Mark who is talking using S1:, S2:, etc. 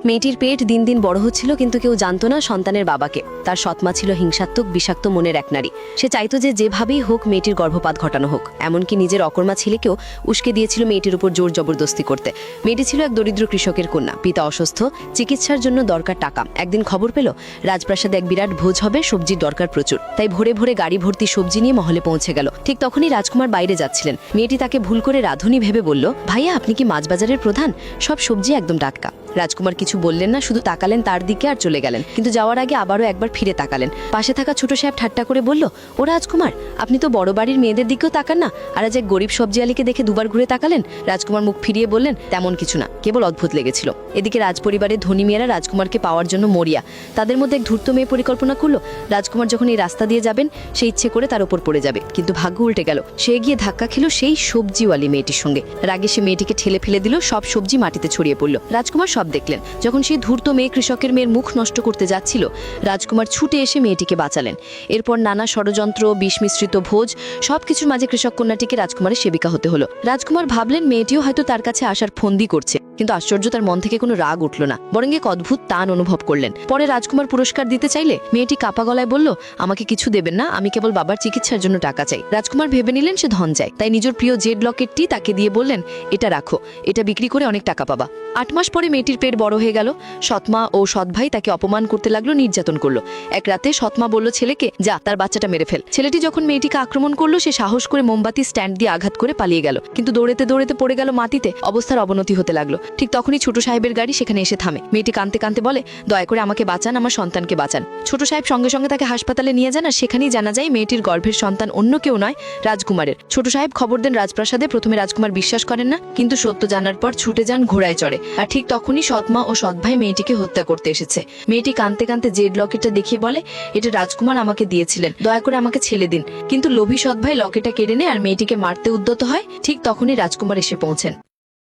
S1: মেয়েটির পেট দিন দিন বড় হচ্ছিল, কিন্তু কেউ জানতো না সন্তানের বাবাকে। তার সৎমা ছিল হিংসাত্মক, বিষাক্ত মনের এক নারী। সে চাইতো যে যেভাবেই হোক মেয়েটির গর্ভপাত ঘটানো হোক। এমনকি নিজের অকর্মা ছেলেকেও উস্কে দিয়েছিল মেয়েটির উপর জোর জবরদস্তি করতে। মেয়েটি ছিল এক দরিদ্র কৃষকের কন্যা, পিতা অসুস্থ, চিকিৎসার জন্য দরকার টাকা। একদিন খবর পেল রাজপ্রাসাদে এক বিরাট ভোজ হবে, সবজির দরকার প্রচুর। তাই ভোরে ভোরে গাড়ি ভর্তি সবজি নিয়ে মহলে পৌঁছে গেল। ঠিক তখনই রাজকুমার বাইরে যাচ্ছিলেন। মেয়েটি তাকে ভুল করে রাধুনী ভেবে বলল, ভাইয়া আপনি কি মাছ বাজারের প্রধান? সব সবজি একদম টাটকা। রাজকুমার কিছু বললেন না, শুধু তাকালেন তার দিকে আর চলে গেলেন। কিন্তু যাওয়ার আগে আবারও একবার ফিরে তাকালেন। পাশে থাকা ছোট সাহেব ঠাট্টা করে বলল, ও রাজকুমার, আপনি তো বড় বাড়ির মেয়েদের দিকেও তাকান না, আর আজ এক গরিব সবজি আলীকে দেখে দুবার ঘুরে তাকালেন। রাজকুমার মুখ ফিরিয়ে বললেন, তেমন কিছু না, কেবল অদ্ভুত লেগেছিল। এদিকে রাজপরিবারের ধনী মেয়েরা রাজকুমারকে পাওয়ার জন্য মরিয়া। তাদের মধ্যে এক ধূর্ত মেয়ে পরিকল্পনা করলো রাজকুমার যখন এই রাস্তা দিয়ে যাবেন সে ইচ্ছে করে তার উপর পড়ে যাবে। কিন্তু ভাগ্য উল্টে গেল। সে গিয়ে ধাক্কা খেল সেই সবজিওয়ালি মেয়েটির সঙ্গে। রাগে সে মেয়েটিকে ঠেলে ফেলে দিল, সব সবজি মাটিতে ছড়িয়ে পড়ল। রাজকুমার সব দেখলেন। যখন সেই ধূর্ত মেয়ে কৃষকের মেয়ের মুখ নষ্ট করতে যাচ্ছিল, রাজকুমার ছুটে এসে মেয়েটিকে বাঁচালেন। এরপর নানা ষড়যন্ত্র, বিষ মিশ্রিত ভোজ, সবকিছুর মাঝে কৃষক কন্যাটিকে রাজকুমারের সেবিকা হতে হলো। রাজকুমার ভাবলেন মেয়েটিও হয়তো তার কাছে আসার ফন্দি করছে, কিন্তু আশ্চর্য তার মন থেকে কোনো রাগ উঠল না, বরং এক অদ্ভুত টান অনুভব করলেন। পরে রাজকুমার পুরস্কার দিতে চাইলে মেয়েটি কাপা গলায় বলল, আমাকে কিছু দেবেন না, আমি কেবল বাবার চিকিৎসার জন্য টাকা চাই। রাজকুমার ভেবে নিলেন সে ধন চাই, তাই নিজের প্রিয় জেড লকেটটি তাকে দিয়ে বললেন, এটা রাখো, এটা বিক্রি করে অনেক টাকা পাবা। 8 মাস পরে মেয়েটির পেট বড় হয়ে গেল। সৎমা ও সৎ ভাই তাকে অপমান করতে লাগলো, নির্যাতন করলো। এক রাতে সৎমা বলল ছেলেকে, যা তার বাচ্চাটা মেরে ফেল। ছেলেটি যখন মেয়েটিকে আক্রমণ করলো, সে সাহস করে মোমবাতি স্ট্যান্ড দিয়ে আঘাত করে পালিয়ে গেল, কিন্তু দৌড়েতে দৌড়েতে পড়ে গেল মাটিতে। অবস্থার অবনতি হতে লাগলো। ঠিক তখনই ছোট সাহেবের গাড়ি সেখানে এসে থামে। মেয়েটি কাঁদতে কাঁদতে বলে, দয়া করে আমাকে বাঁচান, আমার সন্তানকে বাঁচান। ছোট সাহেব সঙ্গে সঙ্গে তাকে হাসপাতালে নিয়ে যান, আর সেখানেই জানা যায় মেয়েটির গর্ভের সন্তান অন্য কেউ নয়, রাজকুমারের। ছোট সাহেব খবর দেন রাজপ্রাসাদে। প্রথমে রাজকুমার বিশ্বাস করেন না, কিন্তু সত্য জানার পর ছুটে যান ঘোড়ায় চড়ে। আর ঠিক তখনই সৎমা ও সৎ ভাই মেয়েটিকে হত্যা করতে এসেছে। মেয়েটি কাঁদতে কাঁদতে জেড লকেটটা দেখিয়ে বলে, এটা রাজকুমার আমাকে দিয়েছিলেন, দয়া করে আমাকে ছেড়ে দিন। কিন্তু লোভী সৎ ভাই লকেটটা কেড়ে নেয় আর মেয়েটিকে মারতে উদ্যত হয়। ঠিক তখনই রাজকুমার এসে পৌঁছেন।